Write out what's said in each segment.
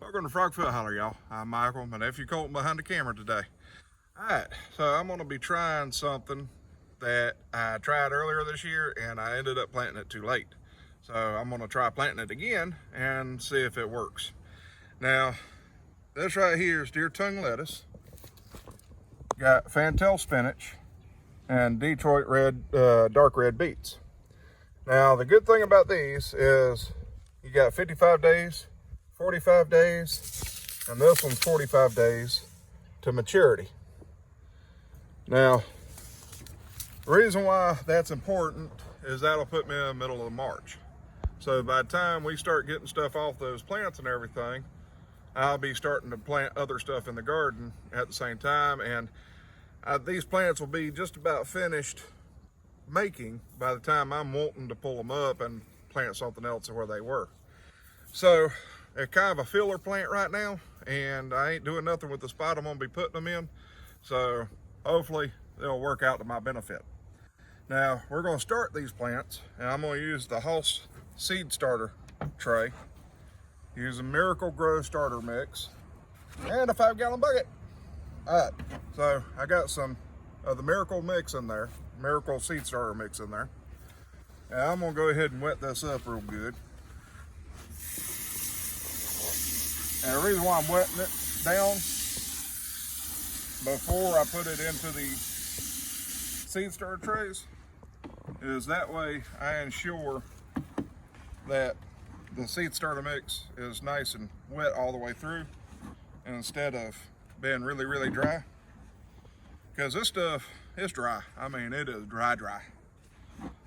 Welcome to Frogfoot Holler, y'all. I'm Michael, my nephew Colton behind the camera today. Alright, so I'm going to be trying something that I tried earlier this year and I ended up planting it too late. So I'm going to try planting it again and see if it works. Now, this right here is deer tongue lettuce. Got fantail spinach and Detroit red, dark red beets. Now, the good thing about these is you got 55 days, 45 days, and this one's 45 days to maturity. Now, the reason why that's important is that'll put me in the middle of March. So by the time we start getting stuff off those plants and everything, I'll be starting to plant other stuff in the garden at the same time, and these plants will be just about finished making by the time I'm wanting to pull them up and plant something else where they were. So they're kind of a filler plant right now, and I ain't doing nothing with the spot I'm gonna be putting them in. So hopefully they'll work out to my benefit. Now we're gonna start these plants, and I'm gonna use the House seed starter tray, using Miracle Grow starter mix and a 5-gallon bucket. All right, so I got some of the Miracle mix in there, Miracle seed starter mix in there. And I'm gonna go ahead and wet this up real good. And the reason why I'm wetting it down before I put it into the seed starter trays is that way I ensure that the seed starter mix is nice and wet all the way through, and instead of being really, really dry. Because this stuff is dry. I mean, it is dry.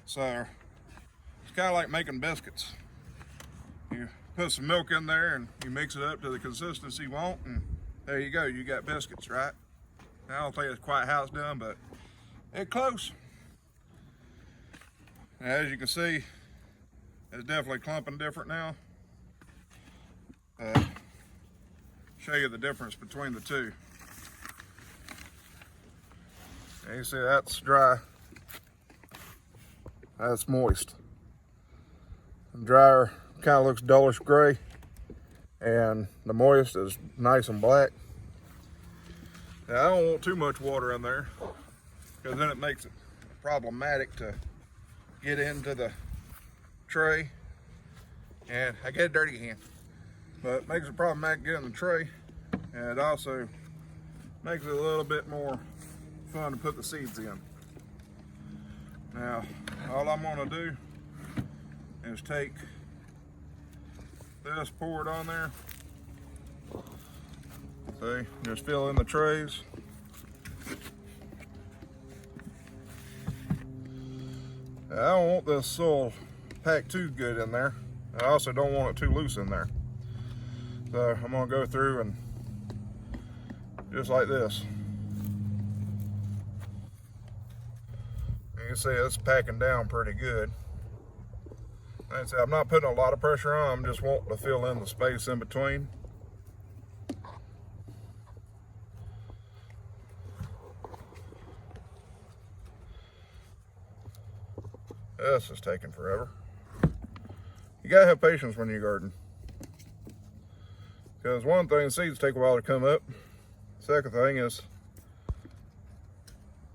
So it's kind of like making biscuits. You put some milk in there and you mix it up to the consistency you want, and there you go, you got biscuits, right? Now, I don't think it's quite how it's done, but it's close. Now, as you can see, it's definitely clumping different now. Show you the difference between the two. And you see that's dry, that's moist. The drier kind of looks dullish gray, and the moist is nice and black. Now, I don't want too much water in there, because then it makes it problematic to get into the tray, and I get dirty again. But it makes it problematic to get in the tray, and it also makes it a little bit more fun to put the seeds in. Now, all I'm gonna do is take this, pour it on there. See, just fill in the trays. Now, I don't want this soil packed too good in there. I also don't want it too loose in there. So I'm gonna go through and just like this. You can see it's packing down pretty good. Like I said, I'm not putting a lot of pressure on, I'm just wanting to fill in the space in between. This is taking forever. You gotta have patience when you garden. Because one thing, seeds take a while to come up. Second thing is,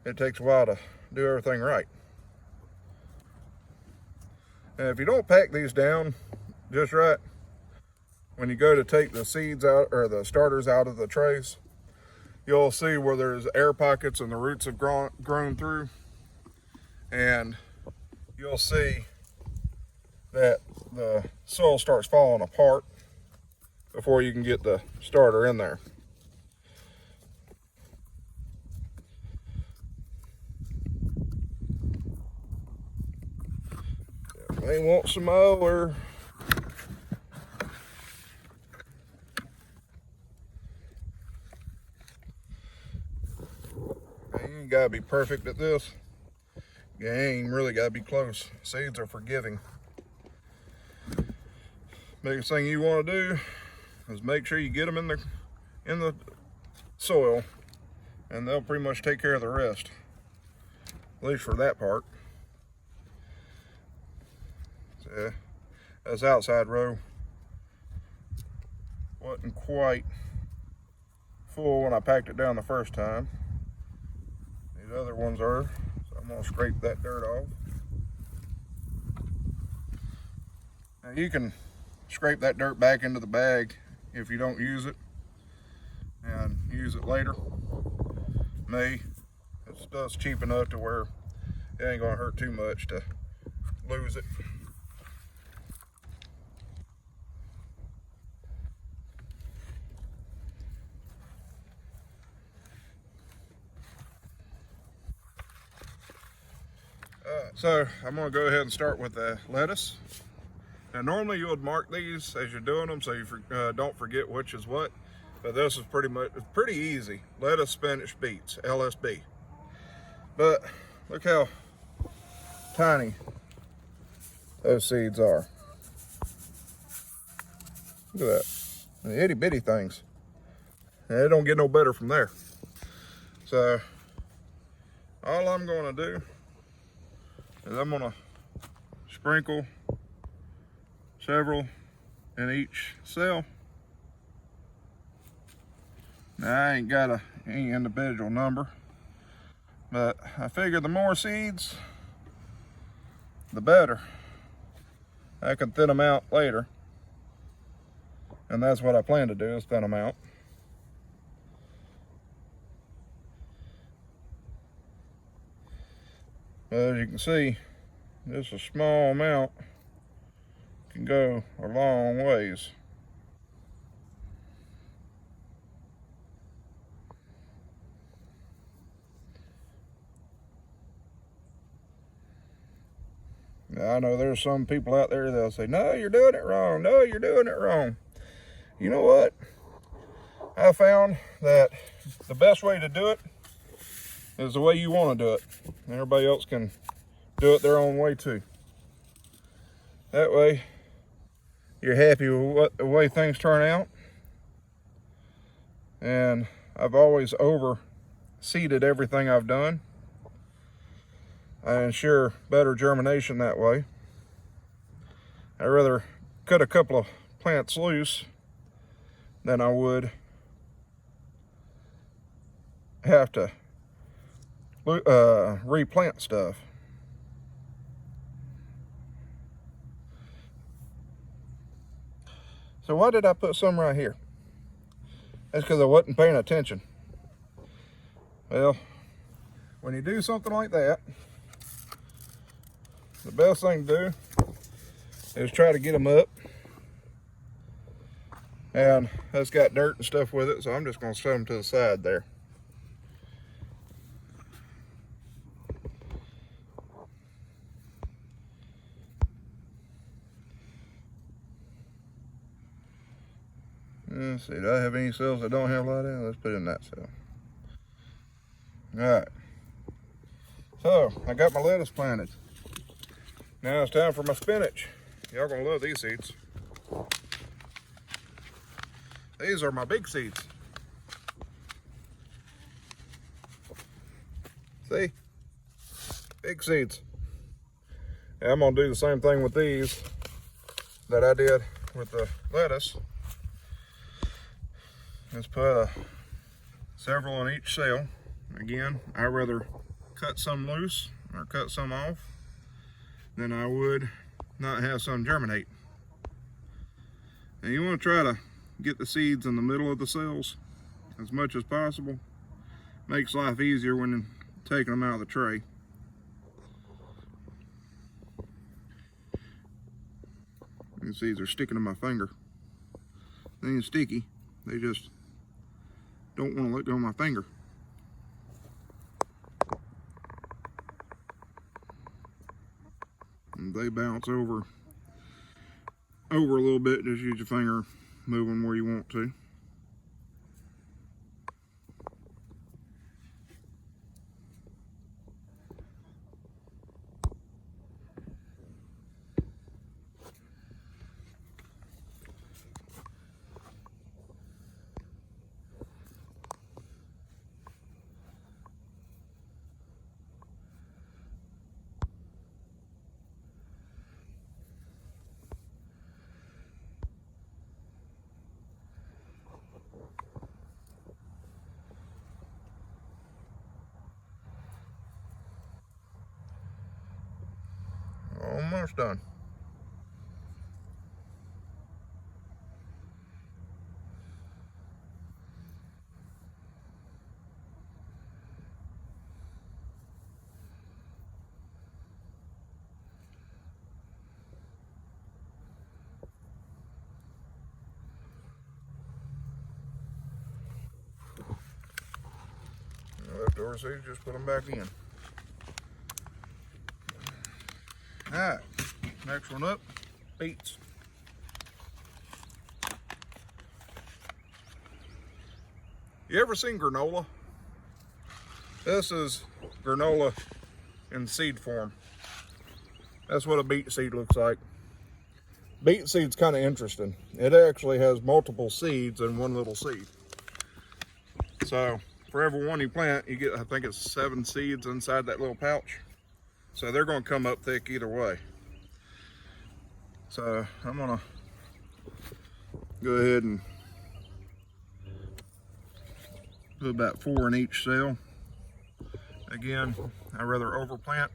it takes a while to do everything right. And if you don't pack these down just right, when you go to take the seeds out, or the starters out of the trays, you'll see where there's air pockets and the roots have grown through. And you'll see that the soil starts falling apart before you can get the starter in there. They want some more. You ain't gotta be perfect at this. You ain't really gotta be close. Seeds are forgiving. Biggest thing you want to do is make sure you get them in the soil, and they'll pretty much take care of the rest, at least for that part. So, that's outside row. wasn't quite full when I packed it down the first time. These other ones are, so I'm gonna scrape that dirt off. Now you can scrape that dirt back into the bag if you don't use it and use it later. Me, this stuff's cheap enough to where it ain't gonna hurt too much to lose it. So I'm gonna go ahead and start with the lettuce. Now normally you would mark these as you're doing them so you don't forget which is what, but this is pretty easy. Lettuce, spinach, beets, LSB. But look how tiny those seeds are. Look at that, the itty bitty things. And it don't get no better from there. So all I'm gonna do is I'm gonna sprinkle several in each cell. Now I ain't got any individual number, but I figure the more seeds, the better. I can thin them out later, and that's what I plan to do, is thin them out. But as you can see, just a small amount can go a long ways. Now, I know there's some people out there that'll say, no, you're doing it wrong. No, you're doing it wrong. You know what? I found that the best way to do it is the way you want to do it. Everybody else can do it their own way too. That way, you're happy with the way things turn out. And I've always overseeded everything I've done. I ensure better germination that way. I'd rather cut a couple of plants loose than I would have to replant stuff. So why did I put some right here? That's because I wasn't paying attention. Well, when you do something like that, the best thing to do is try to get them up. And that's got dirt and stuff with it, so I'm just going to set them to the side there. Let's see, do I have any cells that don't have light in? Let's put in that cell. Alright. So, I got my lettuce planted. Now it's time for my spinach. Y'all gonna love these seeds. These are my big seeds. See? Big seeds. And I'm gonna do the same thing with these that I did with the lettuce. Let's put several in each cell. Again, I'd rather cut some loose or cut some off than I would not have some germinate. And you want to try to get the seeds in the middle of the cells as much as possible. Makes life easier when taking them out of the tray. These seeds are sticking to my finger. They ain't sticky, they just don't want to let go of my finger. And they bounce over a little bit. Just use your finger, move them where you want to. almost done. Leftover seeds, just put them back in. Alright, next one up, beets. You ever seen granola? This is granola in seed form. That's what a beet seed looks like. Beet seed's kind of interesting. It actually has multiple seeds in one little seed. So for every one you plant, you get, I think it's 7 seeds inside that little pouch. So they're going to come up thick either way. So I'm going to go ahead and put about 4 in each cell. Again, I'd rather overplant.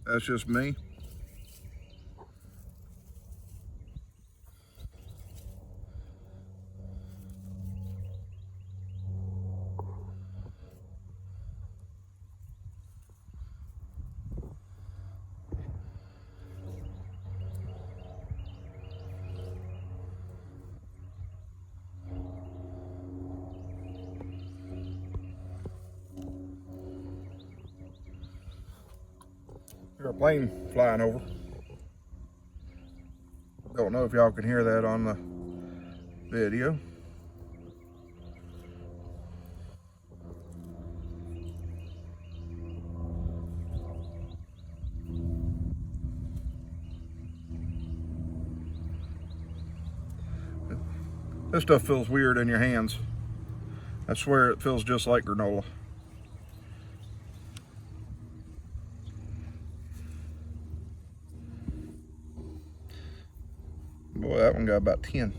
That's just me. There's a plane flying over. Don't know if y'all can hear that on the video. This stuff feels weird in your hands. I swear it feels just like granola. Boy, that one got about 10.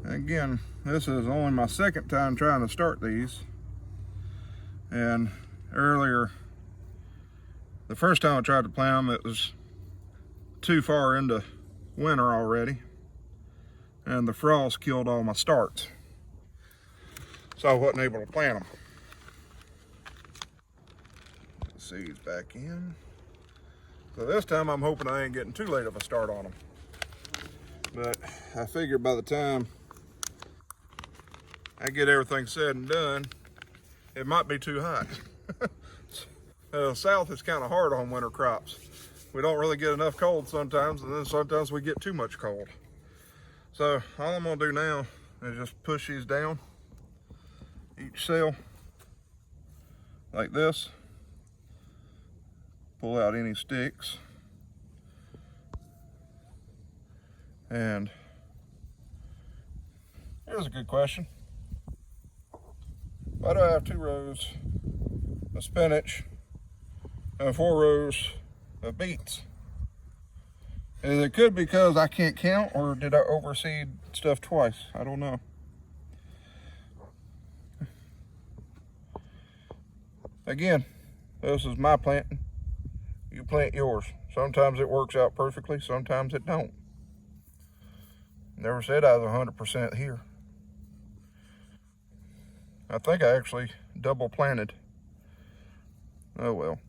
Again, this is only my second time trying to start these. And earlier, the first time I tried to plant them, it was too far into winter already, and the frost killed all my starts, so I wasn't able to plant them. Seeds back in. So this time I'm hoping I ain't getting too late of a start on them, but I figure by the time I get everything said and done, it might be too hot. South is kind of hard on winter crops. We don't really get enough cold sometimes, and then sometimes we get too much cold. So all I'm gonna do now is just push these down, each cell, like this. Pull out any sticks. And here's a good question. Why do I have 2 rows of spinach and 4 rows of beets? And it could be because I can't count, or did I overseed stuff twice? I don't know. Again, this is my planting. You plant yours. Sometimes it works out perfectly, sometimes it don't. Never said I was 100% here. I think I actually double planted. Oh well.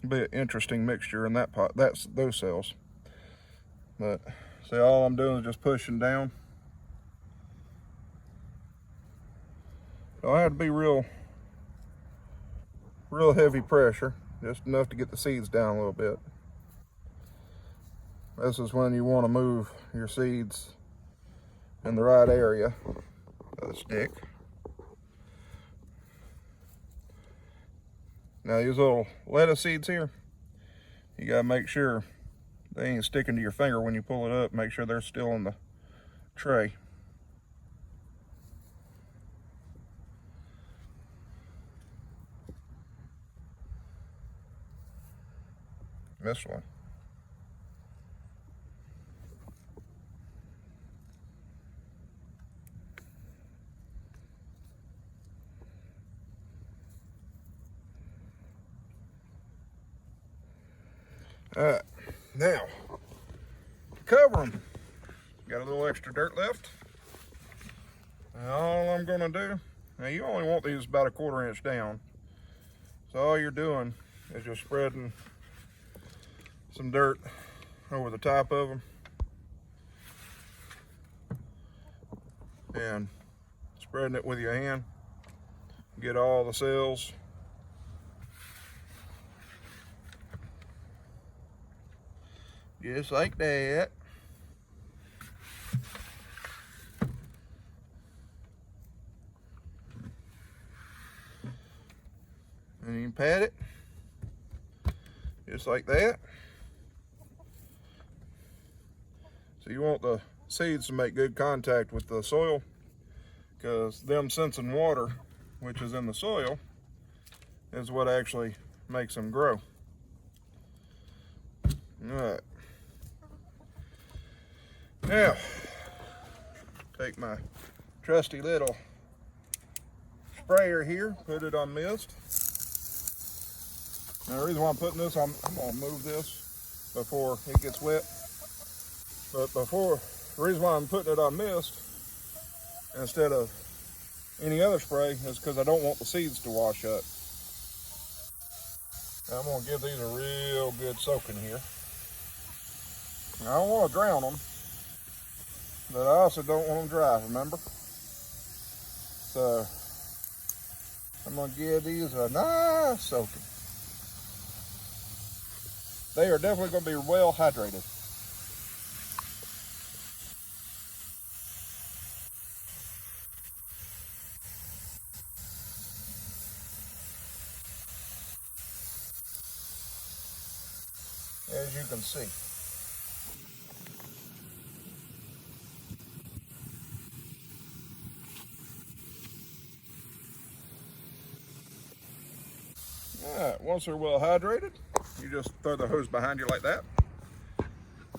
Be an interesting mixture in that pot. That's those cells. But see, all I'm doing is just pushing down. Don't have to be real heavy pressure, just enough to get the seeds down a little bit. This is when you want to move your seeds in the right area of the stick. Now these little lettuce seeds here, you gotta make sure they ain't sticking to your finger when you pull it up. Make sure they're still in the tray. missed one. All right, now to cover them, got a little extra dirt left. And all I'm gonna do, now you only want these about a 1/4 inch down. So all you're doing is just spreading some dirt over the top of them and spreading it with your hand. Get all the cells. Just like that. And you can pat it just like that. So you want the seeds to make good contact with the soil, because them sensing water, which is in the soil, is what actually makes them grow. All right. Now, take my trusty little sprayer here, put it on mist. Now the reason why I'm putting this on, I'm gonna move this before it gets wet. But the reason why I'm putting it on mist instead of any other spray is because I don't want the seeds to wash up. Now I'm gonna give these a real good soaking here. Now, I don't want to drown them, but I also don't want them dry, remember? So I'm gonna give these a nice soaking. They are definitely gonna be well hydrated. As you can see. Alright, once they're well hydrated, you just throw the hose behind you like that.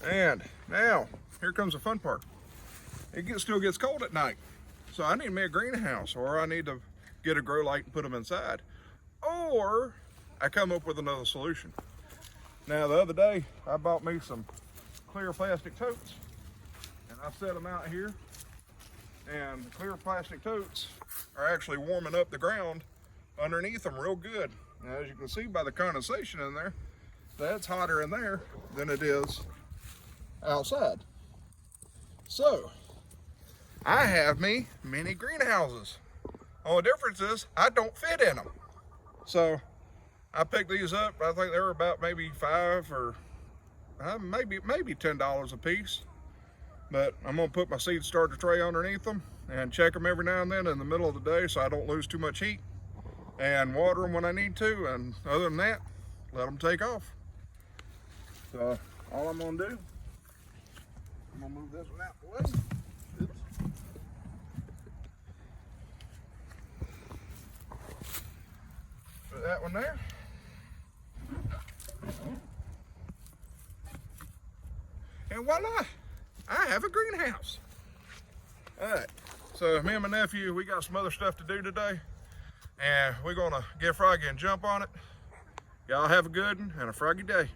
And now, here comes the fun part. It still gets cold at night. So I need me a greenhouse, or I need to get a grow light and put them inside. Or I come up with another solution. Now the other day, I bought me some clear plastic totes, and I set them out here, and the clear plastic totes are actually warming up the ground underneath them real good. Now, as you can see by the condensation in there, that's hotter in there than it is outside. So I have me mini greenhouses. Only difference is I don't fit in them. So I picked these up. I think they were about maybe $5 or maybe $10 a piece. But I'm gonna put my seed starter tray underneath them and check them every now and then in the middle of the day so I don't lose too much heat, and water them when I need to. And other than that, let them take off. So all I'm gonna do, I'm gonna move this one out the way. Oops. Put that one there. And voila, I have a greenhouse. All right, so me and my nephew, we got some other stuff to do today, and we're gonna get froggy and jump on it. Y'all have a good one and a froggy day.